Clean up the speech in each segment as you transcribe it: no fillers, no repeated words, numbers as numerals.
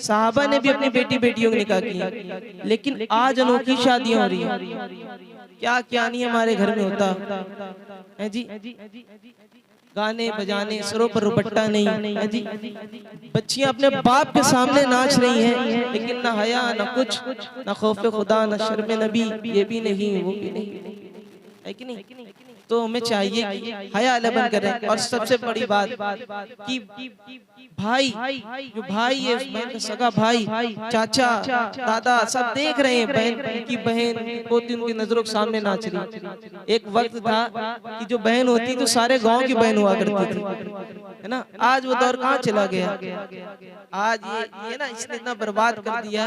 साहबा ने भी अपनी बेटियों के निकाह किए, लेकिन आज अनोखी शादियां हो रही हैं। क्या क्या नहीं हमारे घर में होता है जी, गाने बजाने, सिरों पर रुपट्टा नहीं है जी, बच्चियां अपने बाप के सामने नाच रही हैं, लेकिन ना हया ना कुछ, ना खौफ खुदा ना शर्म नबी, ये भी नहीं वो भी नहीं, है कि नहीं। तो हमें चाहिए कि हया लबन करें। और सबसे बड़ी बात कि भाई, जो भाई है, बहन का सगा भाई, चाचा, दादा सब देख रहे हैं बहन की बहन पोती उनकी नजरों के सामने नाच रही। एक वक्त था कि जो बहन होती तो सारे गांव की बहन हुआ करती थी, है ना। आज वो दौर कहाँ चला गया। आज ये ना इसने इतना बर्बाद कर दिया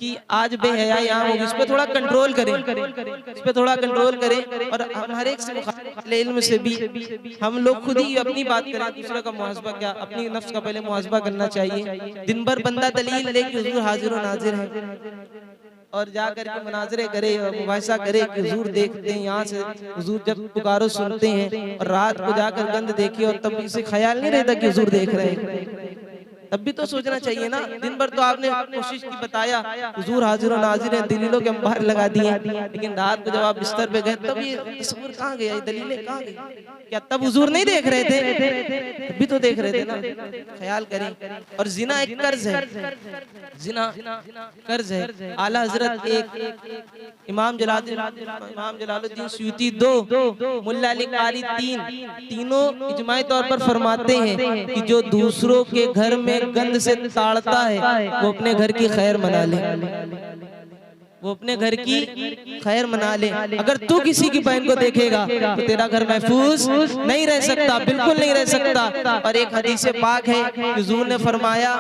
कि आज बेहया यहाँ होगी। इस पे थोड़ा कंट्रोल करें, इस पे थोड़ा कंट्रोल करें। और हम हर एक से इल्म से भी हम लोग खुद ही अपनी बात करें, दूसरे का मुहासबा क्या, अपनी नफ्स का पहले मुहासबा करना चाहिए। दिन भर बंदा दलील लेके हुजूर हाजिर और नाजिर है, और जा करके मुनाजरे करे और मुबाहिसा करे कि हुजूर देखते हैं, यहाँ से हुजूर जब पुकारो सुनते हैं, और रात को जाकर गंद देखे और तब इसे ख्याल नहीं रहता कि हुजूर देख रहे हैं। तब भी तो सोचना चाहिए ना। दिन भर तो आपने कोशिश की, बताया हुजूर हाजिर और नाजिर हैं, दलीलों के अंबार लगा दिए, लेकिन रात को जब आप बिस्तर पे गए तब ये तस्वीर कहाँ गया, ये दलीलें कहाँ गई। क्या तब हुजूर नहीं देख रहे थे? भी तो देख रहे थे ना। ख्याल करें। और जिना एक कर्ज है, जिना कर्ज है। आला हजरत एक, इमाम जलालुद्दीन सुयूती 2, मुल्ला अली कारी 3, तीनों इजमाई तौर पर फरमाते हैं कि जो दूसरों के घर में गंद से ताड़ता है वो अपने घर की खैर मना ले, वो अपने घर की खैर मना ले। अगर तू किसी की बहन को देखेगा तो तेरा घर महफूज नहीं रह सकता, बिल्कुल नहीं रह सकता। और एक हदीस पाक है, हुजूर ने फरमाया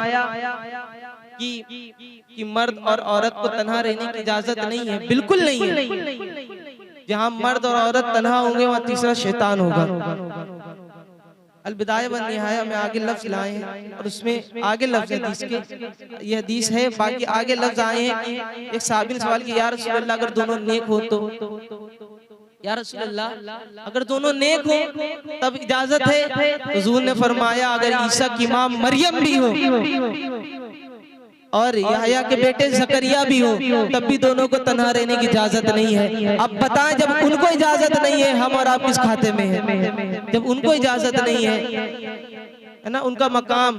कि मर्द और औरत को तन्हा रहने की इजाजत नहीं है, बिल्कुल नहीं है। जहाँ मर्द और औरत तन्हा होंगे वहाँ तीसरा शैतान होगा। अलबिदाया व निहाया में आगे लफ्ज लाए हैं, और उसमें आगे लफ्ज हदीस के, ये हदीस है, बाकी आगे लफ्ज आए हैं कि एक साहबी ने सवाल किया, या रसूल अल्लाह अगर दोनों नेक हो तो, या रसूल अल्लाह अगर दोनों नेक हो तब इजाजत है। हुजूर ने फरमाया अगर ईसा की मां मरियम भी हो और यहया के बेटे जकरिया भी हो तब भी दोनों को तन्हा रहने की इजाजत नहीं है। अब बताएं, जब उनको इजाजत नहीं है, हम और आप किस खाते में है? जब उनको इजाजत नहीं है ना, उनका मकाम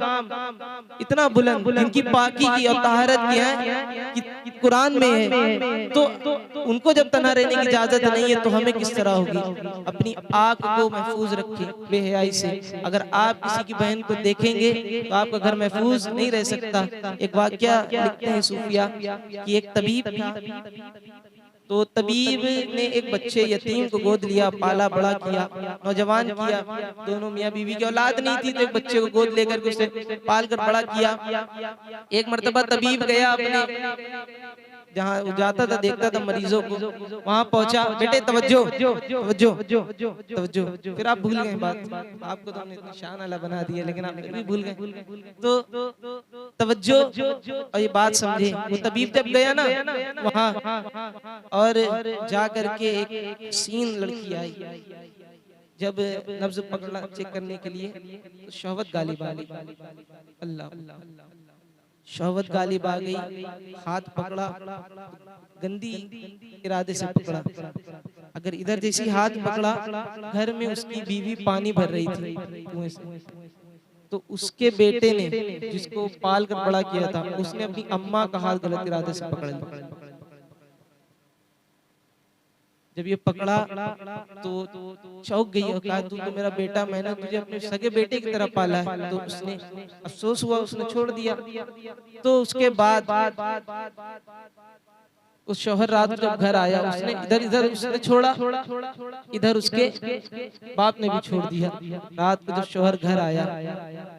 इतना बुलंद, इनकी पाकी की और तहारत की है कि कुरान में है, तो उनको जब तन्हा रहने की इजाजत नहीं है तो हमें किस तरह होगी। अपनी आंख को महफूज रखें बेहयाई से। अगर आप किसी की बहन को देखेंगे तो आपका घर महफूज नहीं रह सकता। एक वाकया लिखते हैं सूफिया कि एक तबीब था, तो तबीब ने एक बच्चे यतीम को गोद लिया, पाला बड़ा किया, नौजवान किया। दोनों मियाँ बीवी की औलाद नहीं थी तो एक बच्चे को गोद लेकर के उसे पाल कर बड़ा किया। एक मर्तबा तबीब गया अपने जहाँ वो जाता था, देखता था मरीजों को, वहां पहुंचा, बेटे तवज्जो तवज्जो तवज्जो। फिर आप भूल गए बात, आपको तो हमने इतनी शान अल्लाह बना दी है, लेकिन आप फिर भी भूल गए। तो तवज्जो और ये बात समझे। वो तबीब जब गया ना वहाँ, और जा करके एक सीन लड़की आई, जब नब्ज पकड़ा चेक करने के लिए तो शहवत गालिब आ गई। अल्लाह, शहवत गालिब आ गई, हाथ पकड़ा, गंदी इरादे से पकड़ा। अगर इधर जैसी हाथ पकड़ा, घर में उसकी बीवी पानी भर रही थी कुएं से, तो उसके बेटे ने जिसको पाल कर बड़ा किया था, उसने अपनी अम्मा का हाथ गलत इरादे से पकड़ लिया। जब ये पकड़ा तो चौंक गई और कहा तू तो मेरा बेटा, मैंने तुझे अपने सगे बेटे की तरह पाला है। तो उसने अफसोस हुआ, उसने छोड़ दिया। तो उसके बाद उस शौहर रात जब घर आया, उसने इधर उसने छोड़ा, इधर उसके बाप ने भी छोड़ दिया। रात को जब शौहर घर आया,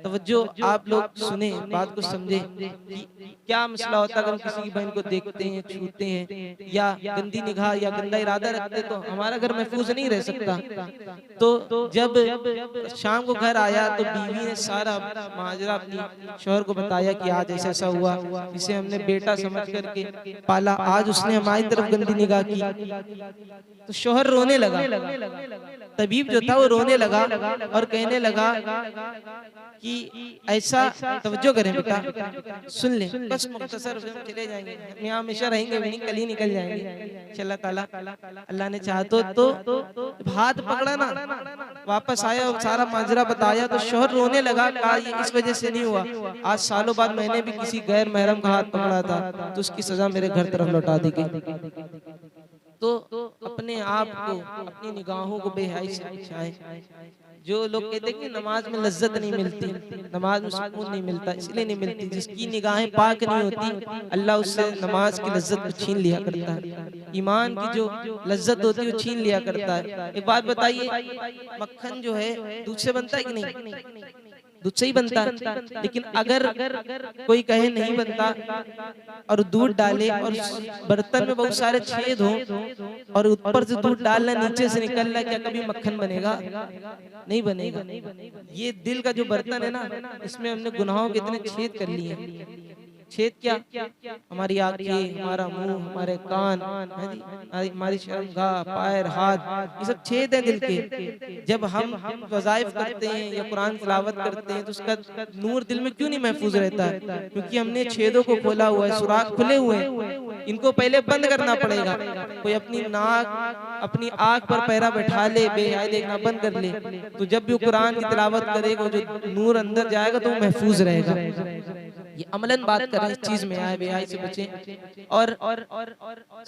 तवज्जो आप लोग सुने, बात को समझे कि क्या मसला होता अगर हम किसी की बहन को देखते हैं, छूते हैं, या गंदी निगाह या गंदा इरादा रखते तो हमारा घर महफूज नहीं रह सकता। तो जब शाम को घर आया तो बीवी ने सारा माजरा अपनी शौहर को बताया कि आज ऐसा ऐसा हुआ, इसे हमने बेटा समझ करके पाला, आज उसने हमारी तरफ गंदी निगाह की। तो शौहर रोने लगा, तबीब जो था वो रोने लगा और कहने लगा कि ऐसा, तवज्जो करें बेटा, सुन ले, बस मुख्तसर चले जाएंगे, यहाँ हमेशा रहेंगे भी नहीं, कल ही निकल जाएंगे इंशाअल्लाह ताला, अल्लाह ने चाहा तो हाथ पकड़ा ना, वापस आया और सारा माजरा बताया तो शौहर रोने लगा, कहा ये इस वजह से नहीं हुआ, आज सालों बाद मैंने भी किसी गैर महरम का हाथ पकड़ा था तो उसकी सजा मेरे घर तरफ लौटा दी गई। तो अपने आप को, अपनी निगाहों को बेहयाई से बचाएं। जो लोग कहते हैं कि नमाज में लज्जत नहीं मिलती, नमाज में सुकून नहीं मिलता, इसलिए नहीं मिलती जिसकी निगाहें पाक नहीं होती, अल्लाह उससे नमाज की लज्जत को छीन लिया करता है, ईमान की जो लज्जत होती है वो छीन लिया करता है। एक बात बताइए, मक्खन जो है दूध से बनता है कि नहीं? दूध से ही बनता है, लेकिन अगर कोई कहे नहीं बनता और दूध डाले और बर्तन में बहुत सारे छेद हो और ऊपर से दूध डालना नीचे से निकल रहा, क्या कभी मक्खन बनेगा? नहीं बनेगा। ये दिल का जो बर्तन है ना, इसमें हमने गुनाहों के इतने छेद कर लिए। छेद क्या? हमारी आंखें, हमारा मुंह, हमारे कान, हमारी शर्मगाह, पैर, हाथ, ये सब छेद है दिल के। जब हम वज़ाइफ करते हैं या कुरान तिलावत करते हैं तो उसका नूर दिल में क्यों नहीं महफूज रहता है? क्योंकि हमने छेदों को खोला हुआ है, सुराख खुले हुए हैं, इनको पहले बंद करना पड़ेगा। कोई अपनी नाक, अपनी आंख पर पैरा बैठा ले, बेहयाई देखना बंद कर ले, तो जब भी कुरान की तिलावत करेगा जो नूर अंदर जाएगा तो वो महफूज रहेगा। ये अमलन बात कर रहे हैं, इस चीज में आए, बेहयाई से बचें। और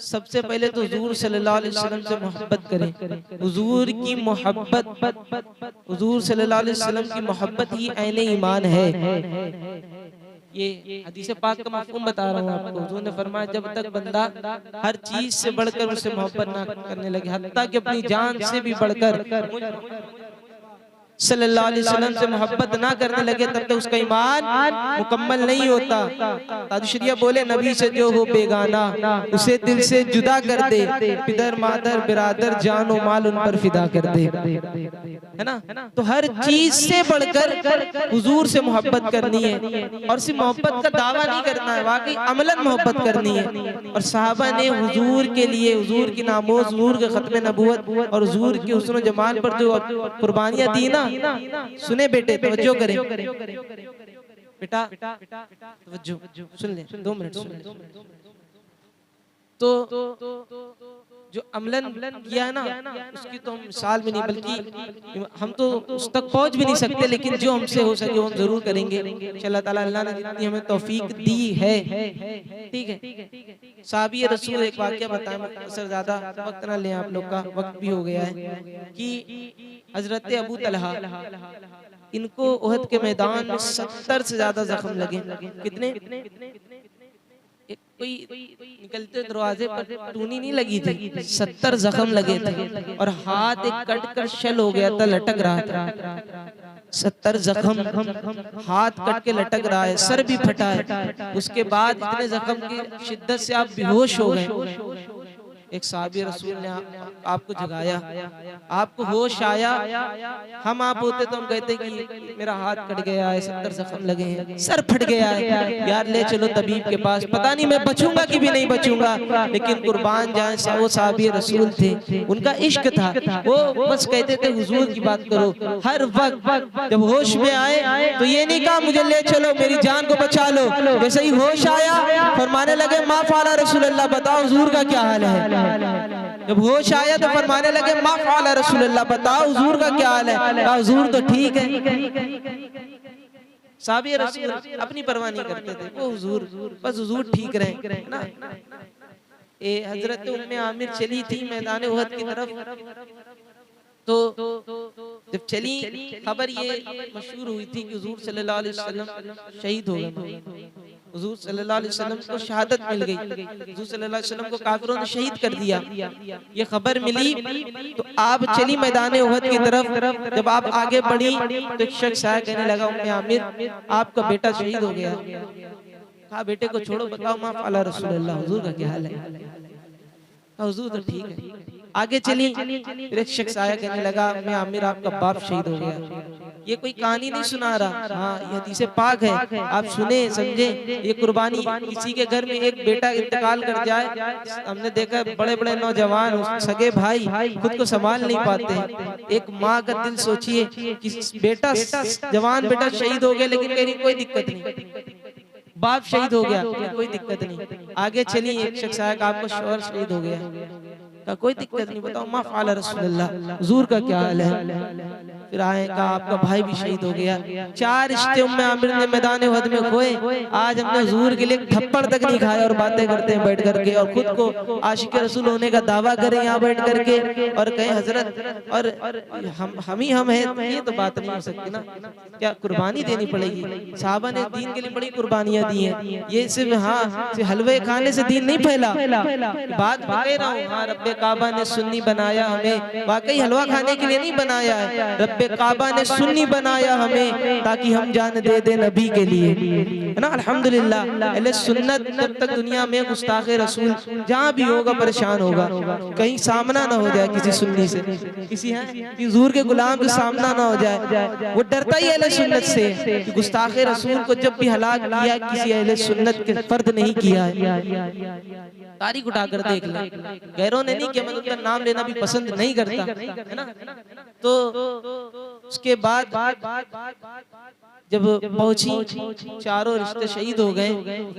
सबसे पहले तो हुजूर सल्लल्लाहु अलैहि वसल्लम से मोहब्बत करें। हुजूर की मोहब्बत, हुजूर सल्लल्लाहु अलैहि वसल्लम की मोहब्बत ही ऐन ईमान है। ये हदीस पाक का मफ़हूम बता रहा हूँ आपको। हुजूर ने फरमाया जब तक बंदा हर चीज से बढ़कर उससे मोहब्बत ना करने लगे, हत्ता कि अपनी जान से भी बढ़कर सल्लल्लाहु अलैहि वसल्लम से मोहब्बत ना करने लगे, तब तक उसका ईमान मुकम्मल नहीं होता। ताजुशरिया बोले, नबी से जो हो बेगाना उसे दिल से जुदा कर दे, पिदर मादर बिरादर जानो माल उन पर फिदा कर दे, है ना? तो हर चीज से बढ़कर हुजूर से मोहब्बत करनी है, और सिर्फ मोहब्बत का दावा नहीं करना है, वाकई अमलन मोहब्बत करनी है। और सहाबा ने हुजूर के लिए, हुजूर की नामोज, हुजूर के खत्मे नबूवत और हुजूर के हुस्न जमाल पर जो कुर्बानियां दी ना, सुने बेटे, तवज्जो करें बेटा, तवज्जो सुन ले, 2 मिनट सुन ले। तो जो अमलन किया है ना, उसकी तो हम मिसाल भी नहीं, बल्कि हम तो उस तक पहुंच भी नहीं सकते, लेकिन जो हमसे हो सके वो हम जरूर करेंगे इंशाअल्लाह ताला। अल्लाह ने जितनी हमें तौफीक दी है, ठीक है। साहबी रसूल एक वाकया बताया, मतलब ज्यादा वक्त ना लें आप लोग का, वक्त भी हो गया है, कि हजरत अबू तलहा, इनको उहद के मैदान में 70 से ज्यादा जख्म लगे। कितने? कोई निकलते दरवाजे पर टूनी नहीं लगी थी, 70 जख्म लगे थे, और हाथ एक कट कर शल हो गया था, लटक रहा था। 70 जख्म, हाथ कट के लटक रहा है, सर भी फटा है। उसके बाद इतने जख्म की शिद्दत से आप बेहोश हो गए। एक साहबी रसूल ने आपको जगाया, आपको होश आया। हम आप होते तो हम कहते कि मेरा हाथ कट गया है, 70 जख्म लगे हैं, सर फट गया है, यार ले चलो तबीब के पास, पता नहीं मैं बचूंगा कि भी नहीं बचूंगा। लेकिन कुर्बान जाए वो साहबी रसूल थे, उनका इश्क था, वो बस कहते थे हुजूर की बात करो। हर वक्त जब होश में आए तो ये नहीं कहा मुझे ले चलो, मेरी जान को बचा लो। जैसे ही होश आया फरमाने लगे मा फ़अला रसूलुल्लाह, बताओ हुजूर का क्या हाल है। जब होश आया तो फरमाने लगे मा फ़अला रसूलुल्लाह, बताओ हुजूर का क्या हाल है। कहा हुजूर तो ठीक है। साहबी रसूल अपनी परवाह नहीं करते थे, वो हुजूर, बस हुजूर ठीक रहे ना। हजरत उम्मे आमिर चली थी मैदान उहद की तरफ, तो जब चली खबर ये मशहूर हुई थी कि हुजूर सल्लल्लाहु अलैहि वसल्लम शहीद हो गए। हुजूर सल्लल्लाहु अलैहि वसल्लम को शहादत मिल गई, हुजूर सल्लल्लाहु अलैहि वसल्लम को काफिरों ने शहीद कर दिया। ये खबर मिली तो आप चली मैदान उहद की तरफ। जब आप आगे बढ़ी तो एक शख्स आया, कहने लगा उम्मे आमिर आपका बेटा शहीद हो गया। कहा बेटे को छोड़ो, बताओ मा फ़अला रसूलुल्लाह, हुजूर का क्या हाल है। कहा हुजूर तो ठीक है। आगे चली, फिर एक शख्स आया, कहने लगा उम्मे आमिर आपका बाप शहीद हो गया। ये कोई कहानी नहीं सुना रहा, हाँ ये हदीस पाक है, आप सुने समझे। ये कुर्बानी, किसी के घर में एक बेटा इंतकाल कर जाए, हमने देखा बड़े बड़े नौजवान सगे भाई खुद को संभाल नहीं पाते। एक माँ का दिल सोचिए कि बेटा, जवान बेटा शहीद हो गया, लेकिन कहीं कोई दिक्कत नहीं, बाप शहीद हो गया कोई दिक्कत नहीं, आगे चली एक शख्स आया आपको शौहर शहीद हो गया, का कोई दिक्कत नहीं, बताओ मा फ़अल रसूलुल्लाह, हुजूर का क्या हाल है। फिर आए कहा आपका भाई भी शहीद हो गया। 4 रिश्ते उम्मे आमिर ने मैदान उहद में खोए, आज हमने हुजूर के लिए थप्पड़ तक नहीं खाया और बातें करते हैं बैठ करके, और खुद को आशिक रसूल होने का दावा करें यहाँ बैठ करके, और कहें हजरत और हम ही हम हैं, ये तो बात नहीं हो सकती ना। क्या कुर्बानी देनी पड़ेगी। साहबा ने दीन के लिए बड़ी कुर्बानियां दी हैं, ये सिर्फ हाँ हलवे खाने से दीन नहीं फैला। बात कह रहा हूँ, हाँ रब्बे काबा ने सुन्नी बनाया हमें, वाकई हलवा खाने के लिए नहीं बनाया है, रब्बे काबा ने सुन्नी बनाया हमें ताकि हम जान दे दे नबी के लिए, है ना। अल्हम्दुलिल्लाह अहले सुन्नत जब तक दुनिया में गुस्ताखे रसूल जहाँ भी होगा परेशान होगा, कहीं सामना ना हो जाए किसी सुन्नी से, किसी हुजूर के गुलाम के सामना ना हो जाए। वो डरता ही अहले सुन्नत से कि गुस्ताखे रसूल को जब भी हलाक किया किसी अहले सुन्नत के फर्द नहीं किया है। तारीख उठाकर देख ले, गैरों ने नहीं किया, मैं उनका नाम लेना भी पसंद नहीं करता, है ना। तो उसके बाद जब पहुंची, चारों रिश्ते शहीद हो गए,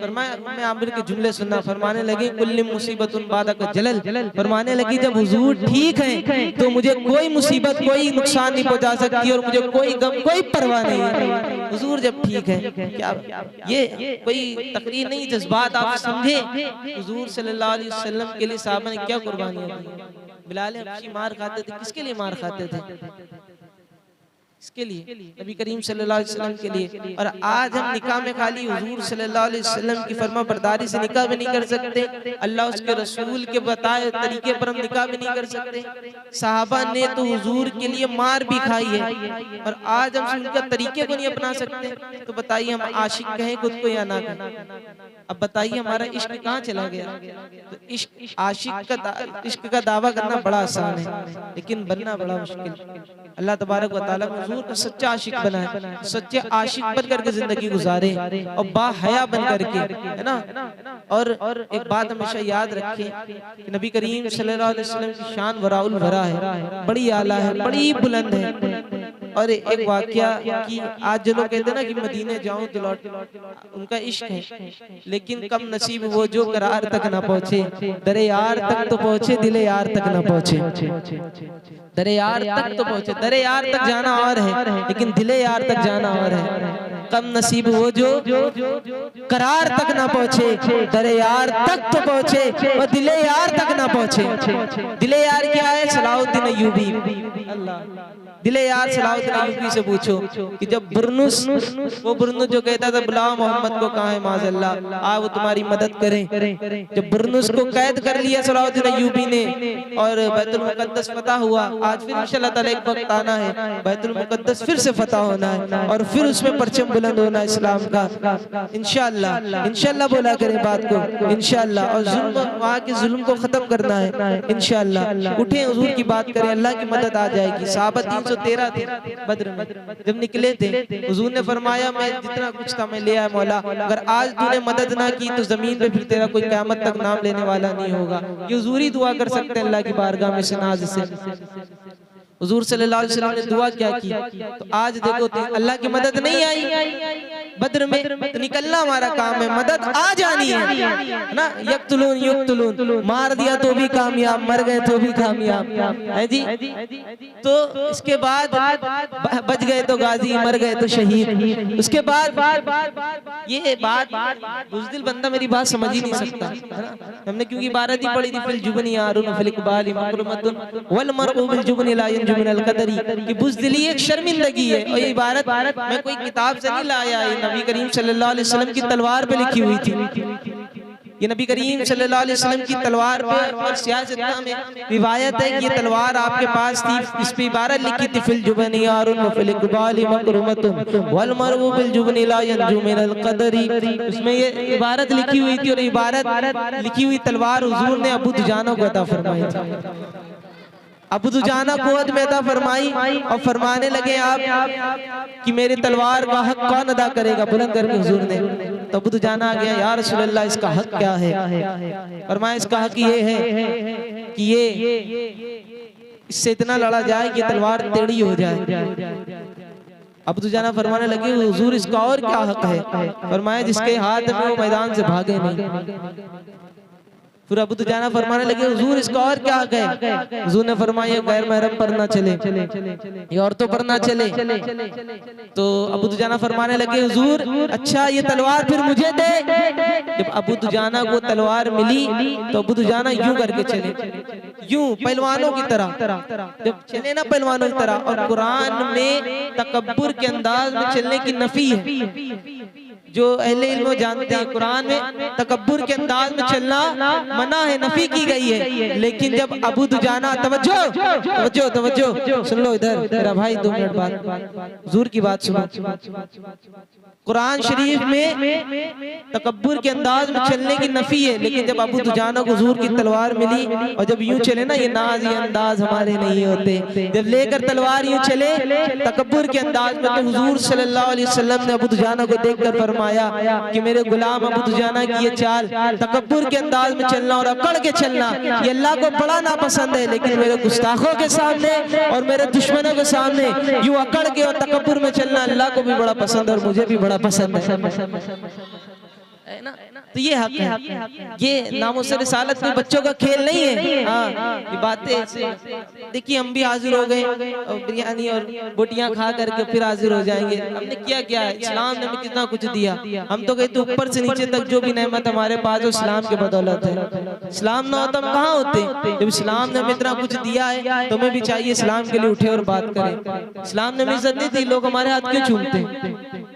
फरमाया मैं आमिर के जुमले सुनना, फरमाने लगी कुल्ली मुसीबतुन बादक जलल, फरमाने लगी जब हुजूर ठीक हैं तो मुझे कोई मुसीबत कोई नुकसान नहीं पहुंचा सकती, और मुझे कोई गम कोई परवाह नहीं है। हुजूर जब ठीक है, क्या ये कोई तकरीर नहीं, जज्बात आप समझे। हुजूर सल्लल्लाहु अलैहि वसल्लम के लिए साहबा ने क्या कुर्बानियां दी। बिलाल हबशी मार खाते थे, किसके लिए मार खाते थे, इसके लिए, नबी करीम सल्लल्लाहु अलैहि वसल्लम के लिए। और आज हम निकाह में खाली हुजूर सल्लल्लाहु अलैहि वसल्लम की फरमा बरदारी से निकाह भी नहीं कर सकते, अल्लाह उसके रसूल के बताए तरीके पर हम निकाह भी नहीं कर सकते। साहबा ने तो हुजूर के लिए मार भी खाई है, और आज हम उनका तरीके को नहीं अपना सकते, तो बताइए हम आशिक कहें खुद को या ना कहें। अब बताइए हमारा इश्क कहाँ चला गया। तो इश्क इश्क का दावा करना बड़ा आसान है, लेकिन बनना बड़ा मुश्किल। अल्लाह तबारक व तआला हुजूर का सच्चा आशिक बनाए, सच्चे आशिक बन करके जिंदगी गुजारे, और बाहया बन करके, है ना। और एक बात हमेशा याद रखें कि नबी करीम सल्लल्लाहु अलैहि वसल्लम की शान वराउल वरा है, बड़ी आला है, बड़ी बुलंद है। और एक वाकया कि आज जो लोग कहते हैं ना कि मदीने जाऊं तो लौट, उनका इश्क है, लेकिन कम नसीब वो जो करार तक ना पहुंचे, दरे यार तक तो पहुंचे, दिले यार तक ना पहुंचे। दरे यार तक तो पहुंचे, दरे यार तक जाना और है, लेकिन दिले यार तक जाना और है। कम नसीब वो जो करार तक ना पहुंचे, दरे यार तक तो पहुंचे, और दिले यार तक ना पहुंचे। दिले यार क्या है? सलाहुद्दीन अय्यूबी। अल्लाह, दिले यार सलाहुद्दीन अय्यूबी से पूछो कि जब बुरनुस, वो बुरनुस जो कहता था बुलाओ मोहम्मद को, कहाँ है माज़अल्लाह, आ वो तुम्हारी मदद करें। जब बुरनुस को कैद कर लिया सलाहुद्दीन अय्यूबी ने, और बैतुल मुक़द्दस फतह हुआ, आज फिर इंशाअल्लाह ताला एक वक्त आना है, बैतुल मुक़द्दस फिर से फतह होना है, और फिर उसमें परचम बुलंद होना इस्लाम का, इंशाअल्लाह। इंशाअल्लाह बोला करें बात को, इंशाअल्लाह। और जुल्म, वहाँ के जुल्म को खत्म करना है, इंशाअल्लाह। उठे हुजूर की बात करें, अल्लाह की मदद आ जाएगी। साहबा 313 थे बद्र में, जब निकले थे हुजूर ने फरमाया मैं जितना कुछ था मैं ले आया मौला, अगर आज तूने मदद ना की तो जमीन पे फिर तेरा कोई क़यामत तक नाम लेने वाला नहीं होगा। ये हुजूर ही दुआ कर सकते हैं अल्लाह की बारगाह में से नाज से। हुजूर सल्लल्लाहु अलैहि वसल्लम ने दुआ क्या की, तो आज देखो अल्लाह की मदद नहीं आई बद्र में, तो निकलना हमारा काम है, मदद आ जानी है ना। यक्तुलून युक्तुलून, मार दिया तो भी कामयाब, मर गए तो भी कामयाब है जी। तो इसके बाद बच गए तो गाजी, मर गए तो शहीद। उसके बाद ये बात बुज़दिल बंदा मेरी बात समझ ही नहीं सकता, है ना। हमने क्योंकि इबारत ही पढ़ी थी, फिल जुबनी यारुन फिल इकबाल मकरुमतुन वल मरउ बिल जुबनी ला यंजु मिनल कदरी, कि बुज़दिली एक शर्मिंदगी है। और ये इबारत मैं कोई किताब से नहीं लाया, ये नबी करीम सल्लल्लाहु अलैहि वसल्लम की तलवार पे लिखी हुई थी। ये नबी करीम सल्लल्लाहु अलैहि वसल्लम की तलवार पर, और सियासत में रिवायत है कि ये तलवार आपके पास थी, इस पे इबारत लिखी थी फिल जुबनी यारुन व फिल इकबाल मकरुमतुन वल मरउ बिल जुबनी ला यंजु मिनल कदरी। उसमें ये इबारत लिखी हुई थी, और इबारत लिखी हुई तलवार हुजूर ने अबू दुजाना को अता फरमाई थी। अबू दुजाना को कुव्वत में अता फरमाई और फरमाने लगे आप कि मेरी तलवार का हक कौन अदा करेगा, बुलंद करके हुजूर ने। तो अबू दुजाना आ गया, या रसूल अल्लाह इसका हक क्या है? फरमाया इसका हक ये है कि ये इससे इतना लड़ा जाए कि तलवार टेढ़ी हो जाए। अबू दुजाना फरमाने लगे हुजूर इसका और क्या हक है? फरमाया जिसके हाथ में वो मैदान से भागे नहीं। फिर अबू दुजाना फरमाने लगे हुजूर इसका और क्या हक है? हुजूर ने फरमाया गैर महरम पर ना चले, ये औरतों पर ना चले। तो अबू दुजाना फरमाने लगे हुजूर अच्छा ये तलवार फिर मुझे दे। जब अबू दुजाना को तलवार मिली तो अबू दुजाना यूं करके चले, यूं पहलवानों की तरह जब चले ना, पहलवानों की तरह। और कुरान में तकब्बुर के अंदाज में चलने की नफी है। जो अहले इल्म जानते हैं कुरान में तकब्बुर के अंदाज में चलना मना है, नफी की गई है। लेकिन जब अबू दुजाना तवज्जो तवज्जो तवज्जो सुन लो, इधर मेरा भाई 2 मिनट बाद हुजूर की बात सुनो। कुरान शरीफ में तकब्बुर के अंदाज में चलने की नफी है, लेकिन जब अबू दुजाना को हुजूर की तलवार मिली और जब यूं चले ना, ये नाज ये अंदाज हमारे नहीं होते। जब लेकर तलवार यूं चले तकब्बुर के अंदाज में, तो हुजूर सल्लल्लाहु अलैहि वसल्लम ने अबू दुजाना को देखकर फरमाया कि मेरे गुलाम अबू दुजाना की ये चाल तकब्बुर के अंदाज में चलना और अकड़ के चलना ये अल्लाह को बड़ा नापसंद है। लेकिन मेरे गुस्ताखों के सामने और मेरे दुश्मनों के सामने यूं अकड़ के और तकब्बुर में चलना अल्लाह को भी बड़ा पसंद है और मुझे भी बड़ा पसंद है ना। तो ये हक है, ये नामुस रिसालत में बच्चों का खेल नहीं है। हाँ ये बातें देखिए, हम भी हाजिर हो गए और बिरयानी और बोटियां खा करके फिर हाजिर हो जाएंगे। हमने किया क्या है? इस्लाम ने हमें कितना कुछ दिया। हम तो कहते ऊपर से नीचे तक जो भी नेमत हमारे पास है इस्लाम के बदौलत है। इस्लाम ना होता हम कहाँ होते? जब इस्लाम ने हमें इतना कुछ दिया है तो हमें भी चाहिए इस्लाम के लिए उठे और बात करें। इस्लाम ने हमें इज्जत नहीं दी, लोग हमारे हाथ क्यों चूमते?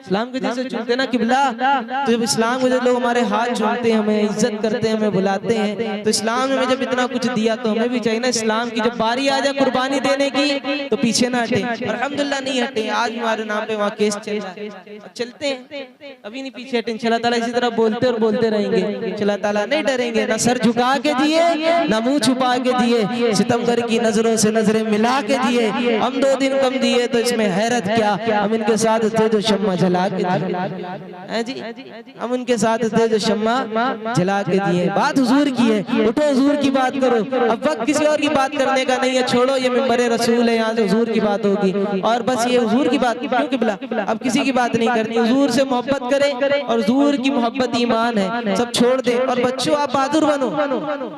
इस्लाम के जैसे चूमते ना किबला। तो जब इस्लाम के लोग हमारे हाथ चूमते हैं, हमें इज्जत करते हैं, हमें बुलाते हैं, तो इस्लाम ने हमें जब इतना कुछ दिया तो हमें भी चाहिए ना इस्लाम की जब बारी आ जाए कुर्बानी देने की तो पीछे ना हटे। अल्हम्दुलिल्लाह नहीं हटे। आज हमारे नाम पे वहाँ केस चल रहा है, चलते हैं, अभी नहीं पीछे हटेंगे। अल्लाह ताला इसी तरह बोलते और बोलते रहेंगे। अल्लाह ताला नहीं डरेंगे, ना सर झुका के दिए ना मुंह छुपा के दिए, सितमगर की नजरों से नजरें मिला के दिए। हम 2 दिन कम दिए तो इसमें हैरत क्या, हम इनके साथ थे जो शम्मा जला के दिए जी, हम उनके साथ थे जो शम्मा जला के दिए। बात हुजूर की है, उठो हुजूर की बात करो। अब वक्त किसी और की बात करने का नहीं है, छोड़ो ये मिंबर रसूल है, यहाँ से हुजूर की बात होगी और बस ये हुजूर की बात। क्यों किबला? अब किसी की बात नहीं करनी, हुजूर से मोहब्बत करें और हुजूर की मोहब्बत ईमान है, सब छोड़ दे। और बच्चों आप बहादुर बनो,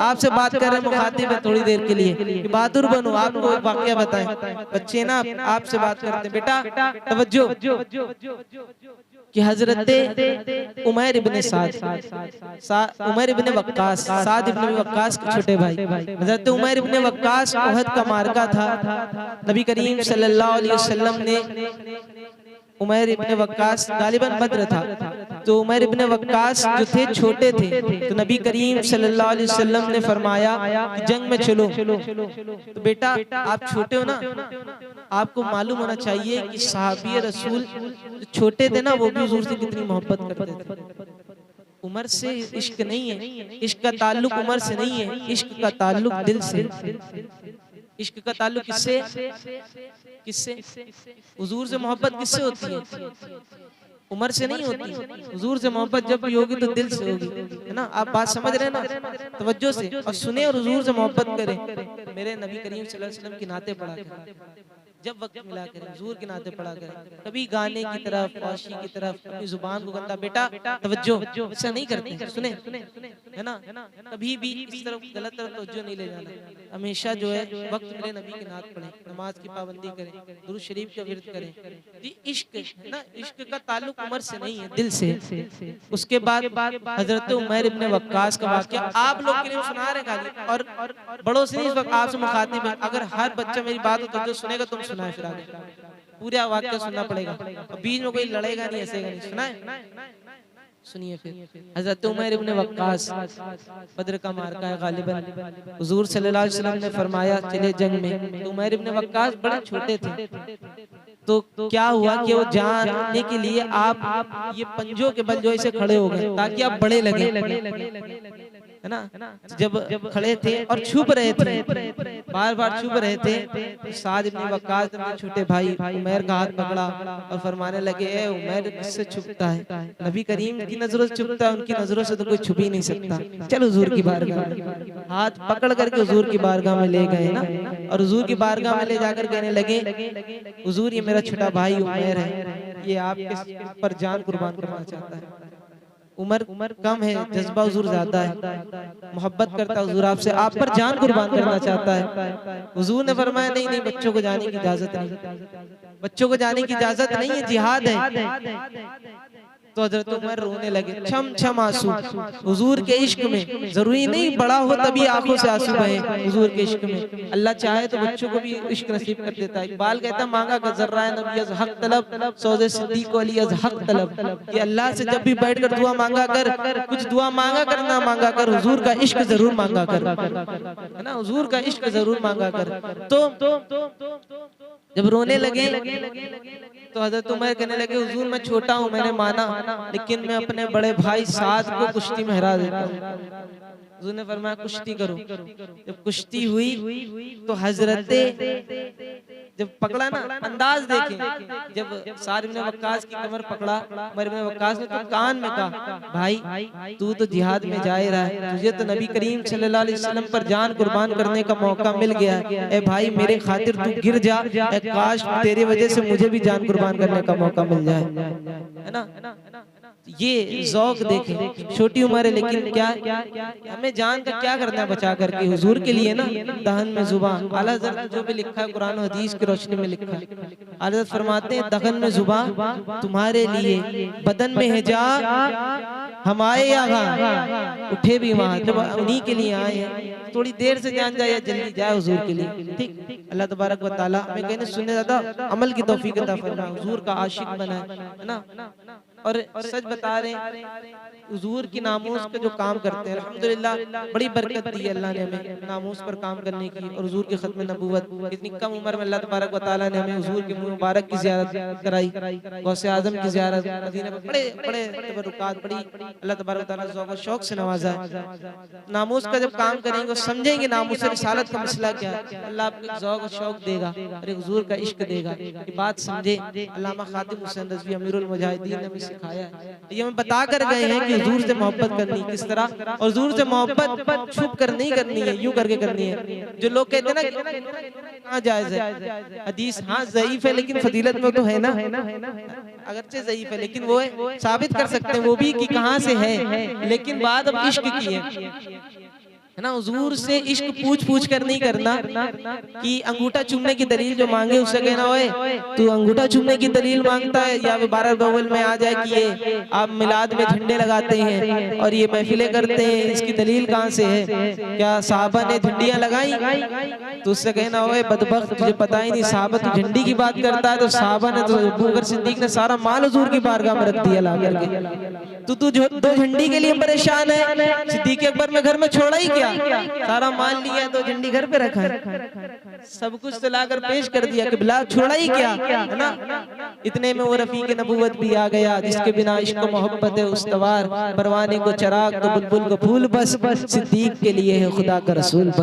आपसे बात कर रहे हैं मुखातिब है थोड़ी देर के लिए, बहादुर बनो। आपको एक वाकया बताएं, बच्चे ना आपसे बात करते हैं, बेटा तवज्जो कि हजरत उमैर इब्ने उमैर इब्ने वक्कास, साद इब्ने वक्कास के छोटे भाई हजरत उमैर इब्ने वक्कास उहद का मार्का था। नबी करीम सल्लल्लाहु अलैहि वसल्लम ने उमैर इब्ने वक्कास गालिबन बद्र था, तो उमैर इब्ने वक्कास जो थे छोटे थे, तो नबी करीम सल्लल्लाहु अलैहि वसल्लम ने फरमाया कि जंग में चलो। तो बेटा आप छोटे हो ना, आपको मालूम होना चाहिए कि सहाबी रसूल जो छोटे थे ना वो भी हुजूर से कितनी मोहब्बत करते थे। उम्र से इश्क नहीं है, इश्क का ताल्लुक उम्र से नहीं है, इश्क का ताल्लुक दिल से। इश्क का ताल्लुक किससे? किससे? हुजूर से मोहब्बत किससे होती है? उम्र से नहीं होती। हुजूर से मोहब्बत जब भी होगी तो दिल से होगी, है ना। आप बात समझ रहे हैं ना? तवज्जो से और सुने और हुजूर से मोहब्बत करें। मेरे नबी करीम सल्लल्लाहु अलैहि वसल्लम की नाते पढ़ा करें, जब वक्त मिला करें हुजूर के नाते पढ़ा करें। कभी गाने की तरफ, फाशी की तरफ अपनी जुबान को गंदा, बेटा तवज्जो, ऐसा नहीं करते, सुने है ना। कभी भी इस तरफ गलत तरफ तवज्जो नहीं ले जाना। हमेशा जो है वक्त मिले नबी की नात पढ़ें, नमाज की पाबंदी करें, दुरूद शरीफ का विर्द करें। जी इश्क है ना, इश्क का ताल्लुक उम्र से नहीं है, दिल से। उसके बाद हजरत उमैर इब्ने वक्कास का वाकया आप लोग के लिए सुना रहे गाली, और बड़ों से नहीं, इस वक्त आपसे मुखातिब है। अगर हर बच्चा मेरी बात को तवज्जो सुनेगा तुम सुना है, फिर आगे पूरा वाक्य सुनना पड़ेगा, बीच में कोई लड़ेगा नहीं, ऐसे नहीं। सुना है? सुनिए फिर। हजरत उमैर इब्ने वक्कास बद्र का मार्का है गालिबन, हुजूर सल्लल्लाहु अलैहि वसल्लम ने फरमाया चले जंग में। तो उमैर इब्ने वक्कास बड़े छोटे थे, तो क्या हुआ कि वो जानने के लिए आप ये पंजों के बल जो ऐसे खड़े हो गए ताकि आप बड़े लगे। है ना, जब खड़े थे और छुप रहे थे, बार बार छुप रहे थे, तो साद इब्न वक्कास ने अपने छोटे भाई उमैर का हाथ पकड़ा और फरमाने लगे, ए उमैर किससे छुपता है? नबी करीम की नजरों से छुपता है, उनकी नजरों से तो कोई छुप ही नहीं सकता। चल हुजूर की बारगाह में। हाथ पकड़ करके हुजूर की बारगाह में ले गए ना, और हुजूर की बारगाह में ले जाकर कहने लगे, हुजूर ये मेरा छोटा भाई उमैर है, ये आपके पर जान कुर्बान करना चाहता है। उम्र कम है, जज्बा हुजूर ज्यादा है, मोहब्बत करता है हुजूर आपसे, आप पर जान कुर्बान करना चाहता है। हुजूर ने फरमाया, नहीं नहीं, बच्चों को जाने की इजाजत नहीं, बच्चों को जाने की इजाजत नहीं है, जिहाद है। तो हजरत उमर रोने लगे, छम छम आंसू हुजूर के इश्क में। जरूरी नहीं बड़ा हो तभी आंखों से आंसू बहे, हुजूर के इश्क में अल्लाह चाहे तो बच्चों को भी इश्क नसीब कर देता है। इकबाल कहता मांगा का जर्रा नबी अज़ हक तलब, सौदे सिद्दीक़ अली अज़ हक तलब, कि अल्लाह से जब भी बैठकर दुआ मांगा कर, कुछ दुआ मांगा कर ना मांगा कर, हुजूर का इश्क जरूर मांगा कर, है ना, हुजूर का इश्क जरूर मांगा कर। तो जब रोने लगे तो हजरत उमर कहने लगे, हुजूर मैं छोटा हूँ, मैंने माना, लेकिन मैं अपने बड़े भाई साद को कुश्ती में हरा देता हूँ। हुजूर ने फरमाया कुश्ती करो। जब कुश्ती हुई तो हजरत जब पकड़ा ना, अंदाज देखें, जब साद इब्न वक्कास की कमर पकड़ा उमर इब्न वक्कास ने, तो कान में कहा, भाई तू तो जिहाद में जा रहा है, तुझे तो नबी करीम सल्लल्लाहु अलैहि वसल्लम पर जान कुर्बान करने का मौका मिल गया है, ए भाई मेरे खातिर तू गिर जा, काश तेरी वजह से मुझे भी जान कुर्बान करने का मौका मिल जाए, है ना। ये ज़ौक देखें, छोटी उम्र है लेकिन क्या हमें जान का क्या करना है बचा करके हुजूर के लिए ना। दहन में जुबान, आला हज़रत जो भी लिखा है कुरान और हदीस की रोशनी में लिखा है, आला हज़रत फरमाते हैं, दहन में जुबान तुम्हारे लिए, बदन में है जा हम आए यहाँ, उठे भी वहाँ, जब उन्हीं के लिए आए हैं, थोड़ी देर से जान जाए या जल्दी जाए हुजूर के लिए। ठीक, अल्लाह तबारक व तआला हमें कहने सुनने ज़्यादा अमल की तौफीक अता फरमाए, हुजूर का आशिक बनाए, है ना। और सच बता रहे हुजूर की नामूस पे जो काम करते हैं, अल्हम्दुलिल्लाह बड़ी बरकत दी है अल्लाह ने हमें नामूस पर काम करने की, और हुजूर की खत्म नबूवत, इतनी कम उम्र में अल्लाह तबारक व तआला ने हमें हुजूर के मुंह मुबारक की ज़ियारत कराई, गौसे आज़म की ज़ियारत, मदीने में बड़े बड़े तबरुकात, बड़ी अल्लाह तबारक व तआला ज़ौक़ व शौक़ से नवाजा। नामूस का जब काम करेंगे समझेंगे नामूस रिसालत का मसला क्या है, अल्लाह आपको ज़ौक़ व शौक़ देगा, अरे हुजूर का इश्क देगा, ये बात समझे। अल्लामा खातिम हुसैन रज़वी अमीरुल मुजाहिदीन ने हमें सिखाया है, ये हमें बता कर गए हैं कि हुजूर से मोहब्बत करनी किस तरह, और हुजूर से मोहब्बत छुप कर नहीं करनी है, यूं करके करनी है। जो लोग कहते हैं ना कहाँ जायज़ है, हदीस हाँ ज़ईफ है लेकिन फजीलत में तो है ना, अगरचे ज़ईफ है लेकिन वो साबित कर सकते हैं वो भी कि कहाँ से है, लेकिन बात अब इश्क की है ना। हुजूर से इश्क पूछ पूछ कर नहीं करना कि अंगूठा चूमने की दलील जो मांगे उससे कहना, ओए तू अंगूठा चूमने की दलील मांगता है, या 12 बवल में आ जाए कि ये आप मिलाद में झंडे लगाते हैं और ये महफिलें करते हैं, इसकी दलील कहाँ से है, क्या साहबा ने झंडियाँ लगाई, तो उससे कहना, ओए बदबख्त तुझे पता ही नहीं, साहबा तू झंडी की बात करता है, तो साहबा ने तो अबू बकर सिद्दीक ने सारा माल हुजूर की बारगाह में रख दिया ला करके, तू दो झंडी के लिए परेशान है, सिद्दीक अकबर में घर में छोड़ा ही क्या, सारा माल लिया तो झंडी घर पे रखा है, सब कुछ तो लाकर पेश कर दिया कि बिला छोड़ा ही क्या, है ना। इतने में वो रफीक नबूवत भी आ गया, जिसके बिना इश्क मोहब्बत है उस्तवार, परवाने को चराग तो बुलबुल को फूल, बस सिद्दीक के लिए है खुदा का रसूल बस।